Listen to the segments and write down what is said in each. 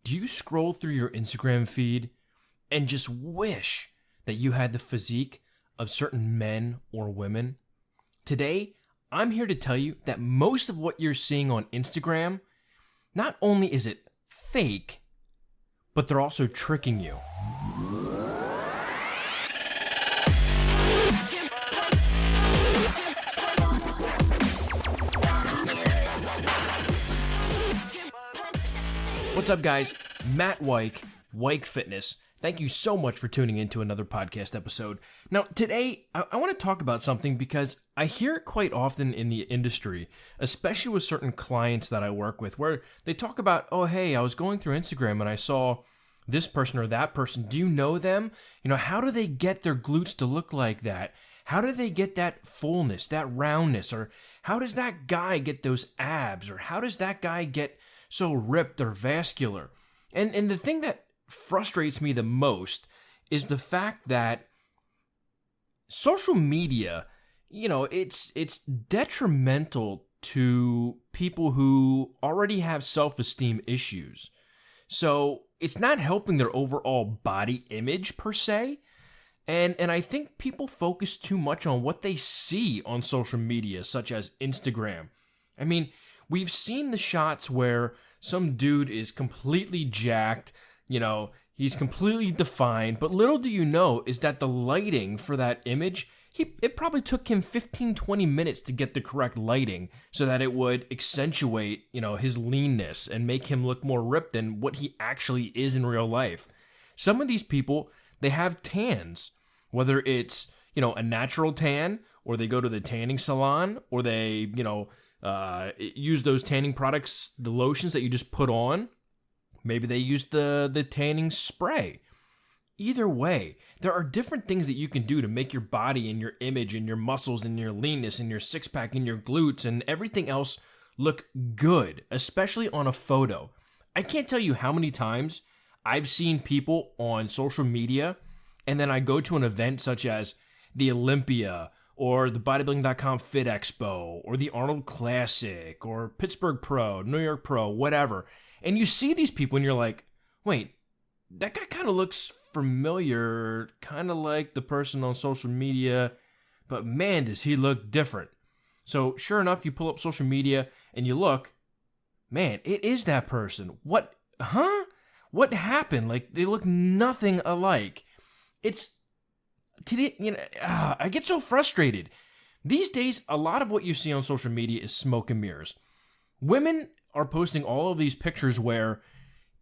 Do you scroll through your Instagram feed and just wish that you had the physique of certain men or women? Today, I'm here to tell you that most of what you're seeing on Instagram, not only is it fake, but they're also tricking you. What's up, guys? Matt Weik, Weik Fitness. Thank you so much for tuning in to another podcast episode. Now, today, I want to talk about something because I hear it quite often in the industry, especially with certain clients that I work with, where they talk about, oh, hey, I was going through Instagram and I saw this person or that person. Do you know them? How do they get their glutes to look like that? How do they get that fullness, that roundness? Or how does that guy get those abs? Or how does that guy get so ripped or vascular? And the thing that frustrates me the most is the fact that social media, it's detrimental to people who already have self-esteem issues. So it's not helping their overall body image per se. And I think people focus too much on what they see on social media, such as Instagram. I mean, we've seen the shots where some dude is completely jacked, he's completely defined, but little do you know is that the lighting for that image, it probably took him 15, 20 minutes to get the correct lighting so that it would accentuate, his leanness and make him look more ripped than what he actually is in real life. Some of these people, they have tans, whether it's, a natural tan, or they go to the tanning salon, or they, use those tanning products, the lotions that you just put on. Maybe they use the tanning spray. Either way, there are different things that you can do to make your body and your image and your muscles and your leanness and your six-pack and your glutes and everything else look good, especially on a photo. I can't tell you how many times I've seen people on social media, and then I go to an event such as the Olympia or the bodybuilding.com Fit Expo or the Arnold Classic or Pittsburgh Pro, New York Pro, whatever. And you see these people and you're like, wait, that guy kind of looks familiar, kind of like the person on social media, but man, does he look different. So sure enough, you pull up social media and you look, man, it is that person. What happened? Like, they look nothing alike. I get so frustrated. These days, a lot of what you see on social media is smoke and mirrors. Women are posting all of these pictures where,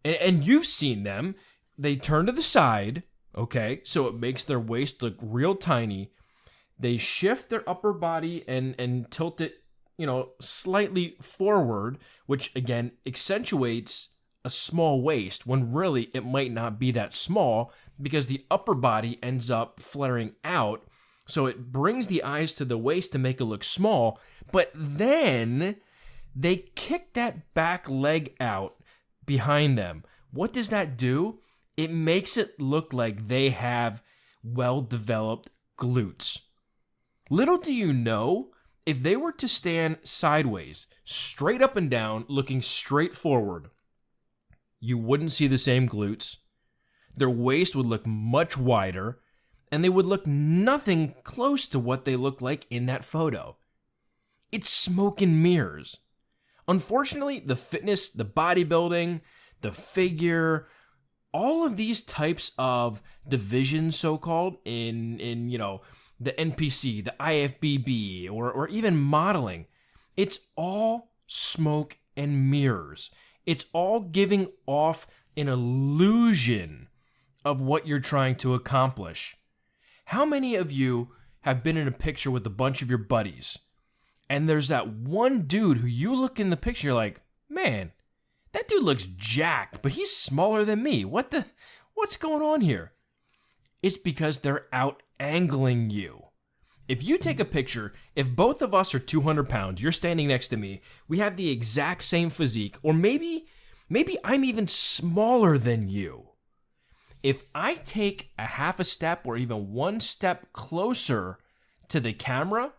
and you've seen them, they turn to the side, okay, so it makes their waist look real tiny. They shift their upper body and tilt it, slightly forward, which again accentuates a small waist when really it might not be that small because the upper body ends up flaring out. So it brings the eyes to the waist to make it look small, but then they kick that back leg out behind them. What does that do? It makes it look like they have well-developed glutes. Little do you know, if they were to stand sideways, straight up and down, looking straight forward, you wouldn't see the same glutes. Their waist would look much wider, and they would look nothing close to what they look like in that photo. It's smoke and mirrors. Unfortunately, the fitness, the bodybuilding, the figure, all of these types of divisions, so-called, in the NPC, the IFBB, or even modeling, it's all smoke and mirrors. It's all giving off an illusion of what you're trying to accomplish. How many of you have been in a picture with a bunch of your buddies, and there's that one dude who you look in the picture, you're like, man, that dude looks jacked, but he's smaller than me. What's going on here? It's because they're out-angling you. If you take a picture, if both of us are 200 pounds, you're standing next to me, we have the exact same physique, or maybe I'm even smaller than you. If I take a half a step or even one step closer to the camera,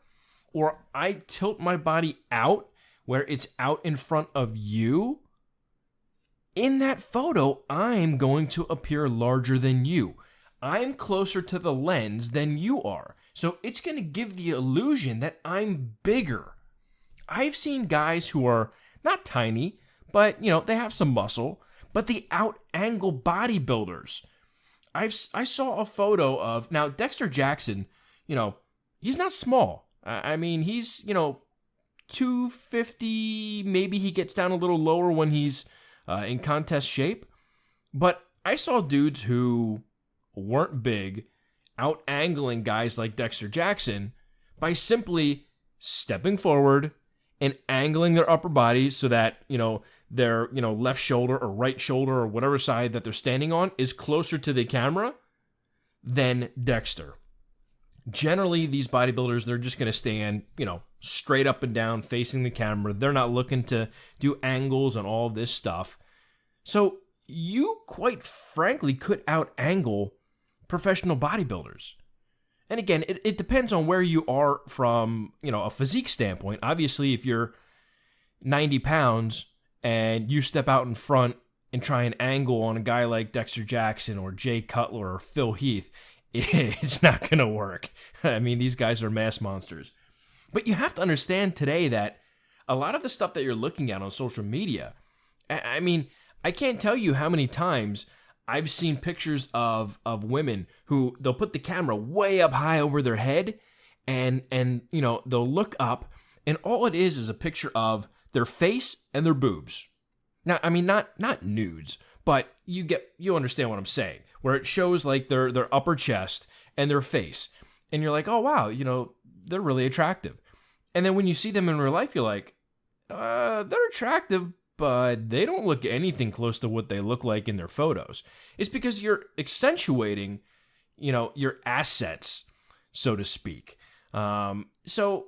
or I tilt my body out where it's out in front of you, in that photo, I'm going to appear larger than you. I'm closer to the lens than you are. So it's going to give the illusion that I'm bigger. I've seen guys who are not tiny, but, they have some muscle, but the out-angle bodybuilders. I saw a photo of, now Dexter Jackson, he's not small. I mean, he's, 250, maybe he gets down a little lower when he's in contest shape. But I saw dudes who weren't big out-angling guys like Dexter Jackson by simply stepping forward and angling their upper bodies so that, their, left shoulder or right shoulder or whatever side that they're standing on is closer to the camera than Dexter. Generally, these bodybuilders, they're just going to stand, straight up and down facing the camera. They're not looking to do angles and all this stuff. So you, quite frankly, could out-angle professional bodybuilders. And again, it depends on where you are from, a physique standpoint. Obviously, if you're 90 pounds and you step out in front and try and angle on a guy like Dexter Jackson or Jay Cutler or Phil Heath, it's not going to work. I mean, these guys are mass monsters. But you have to understand today that a lot of the stuff that you're looking at on social media, I mean, I can't tell you how many times I've seen pictures of women who they'll put the camera way up high over their head and they'll look up and all it is a picture of their face and their boobs. Now, I mean, not nudes, but you understand what I'm saying, where it shows like their upper chest and their face. And you're like, oh, wow, they're really attractive. And then when you see them in real life, you're like, they're attractive, but they don't look anything close to what they look like in their photos. It's because you're accentuating, your assets, so to speak. So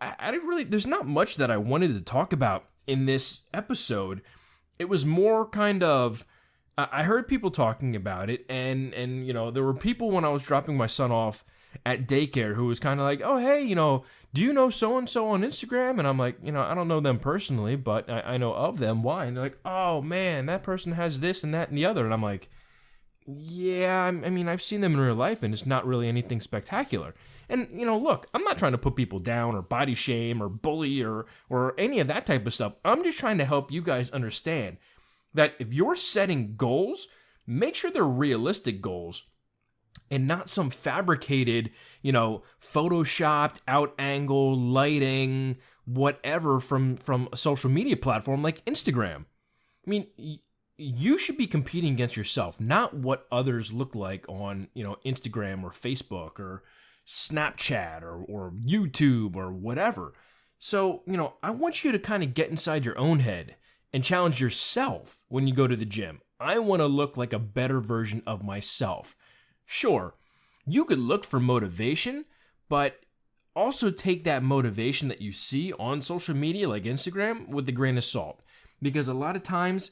I didn't really, there's not much that I wanted to talk about in this episode. It was more kind of, I heard people talking about it, and there were people when I was dropping my son off at daycare who was kind of like, oh, hey, do you know so-and-so on Instagram? And I'm like, I don't know them personally, but I know of them. Why? And they're like, oh, man, that person has this and that and the other. And I'm like, yeah, I mean, I've seen them in real life, and it's not really anything spectacular. And, look, I'm not trying to put people down or body shame or bully or any of that type of stuff. I'm just trying to help you guys understand that if you're setting goals, make sure they're realistic goals and not some fabricated, photoshopped, out angle, lighting, whatever from a social media platform like Instagram. I mean, you should be competing against yourself, not what others look like on, Instagram or Facebook or Snapchat or YouTube or whatever. So, I want you to kind of get inside your own head and challenge yourself when you go to the gym. I want to look like a better version of myself. Sure, you could look for motivation, but also take that motivation that you see on social media like Instagram with a grain of salt. Because a lot of times,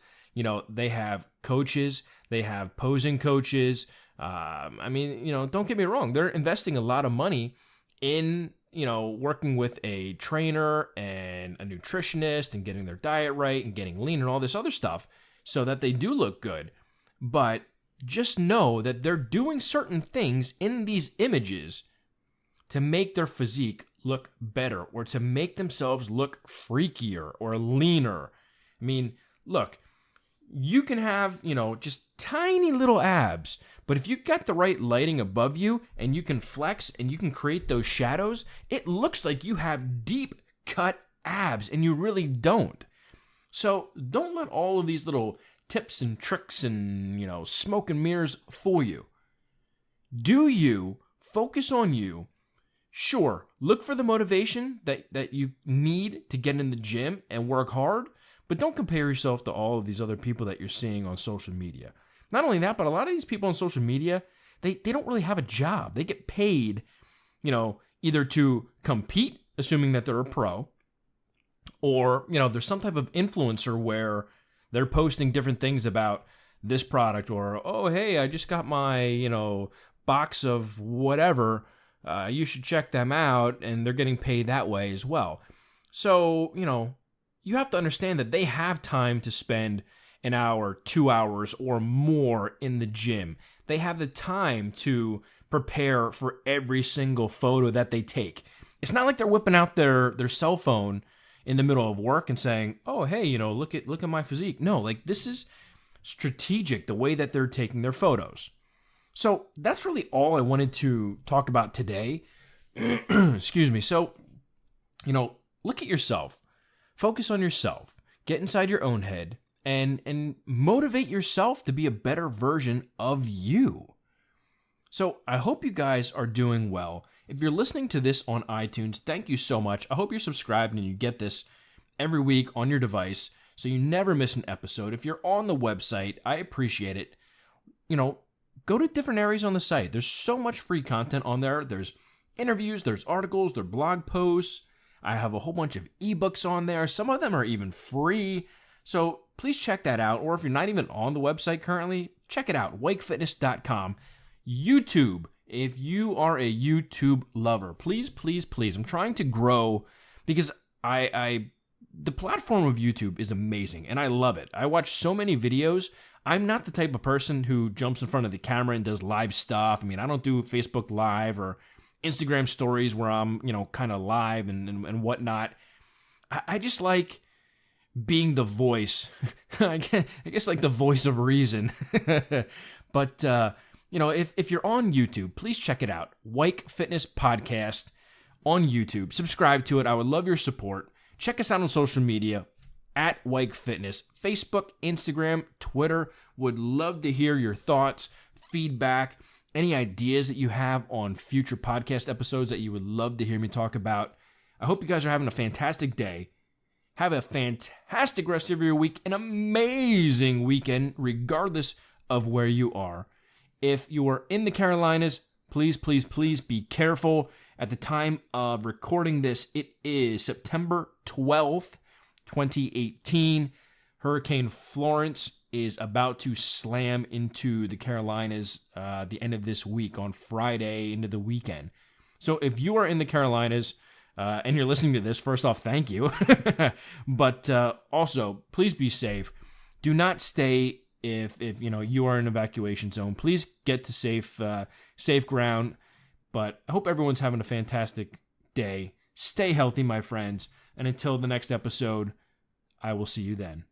they have coaches, they have posing coaches. Don't get me wrong, they're investing a lot of money in, working with a trainer and a nutritionist and getting their diet right and getting lean and all this other stuff so that they do look good. But just know that they're doing certain things in these images to make their physique look better or to make themselves look freakier or leaner. I mean, look, you can have, just tiny little abs, but if you got the right lighting above you and you can flex and you can create those shadows, it looks like you have deep cut abs and you really don't. So don't let all of these little tips and tricks and, smoke and mirrors fool you. Do you focus on you? Sure, look for the motivation that you need to get in the gym and work hard, but don't compare yourself to all of these other people that you're seeing on social media. Not only that, but a lot of these people on social media, they don't really have a job. They get paid, either to compete, assuming that they're a pro, or, there's some type of influencer where they're posting different things about this product or, oh, hey, I just got my, box of whatever. You should check them out. And they're getting paid that way as well. So, you have to understand that they have time to spend an hour, 2 hours, or more in the gym. They have the time to prepare for every single photo that they take. It's not like they're whipping out their cell phone in the middle of work and saying, "Oh, hey, look at my physique." No, like this is strategic the way that they're taking their photos. So that's really all I wanted to talk about today. Excuse me. So, look at yourself. Focus on yourself. Get inside your own head and motivate yourself to be a better version of you. So I hope you guys are doing well. If you're listening to this on iTunes, thank you so much. I hope you're subscribed and you get this every week on your device so you never miss an episode. If you're on the website, I appreciate it. Go to different areas on the site. There's so much free content on there. There's interviews, there's articles, there's blog posts. I have a whole bunch of ebooks on there. Some of them are even free. So please check that out. Or if you're not even on the website currently, check it out, weikfitness.com. YouTube, if you are a YouTube lover, please, please, please. I'm trying to grow because the platform of YouTube is amazing and I love it. I watch so many videos. I'm not the type of person who jumps in front of the camera and does live stuff. I mean, I don't do Facebook Live or Instagram stories where I'm, kind of live and whatnot. I just like being the voice. I guess like the voice of reason. But, if you're on YouTube, please check it out. Weik Fitness Podcast on YouTube. Subscribe to it. I would love your support. Check us out on social media at Weik Fitness. Facebook, Instagram, Twitter. Would love to hear your thoughts, feedback, any ideas that you have on future podcast episodes that you would love to hear me talk about. I hope you guys are having a fantastic day. Have a fantastic rest of your week, an amazing weekend, regardless of where you are. If you are in the Carolinas, please, please, please be careful. At the time of recording this, it is September 12th, 2018. Hurricane Florence is about to slam into the Carolinas the end of this week on Friday into the weekend. So if you are in the Carolinas and you're listening to this, first off, thank you. But also, please be safe. Do not stay if you are in an evacuation zone. Please get to safe ground. But I hope everyone's having a fantastic day. Stay healthy, my friends. And until the next episode, I will see you then.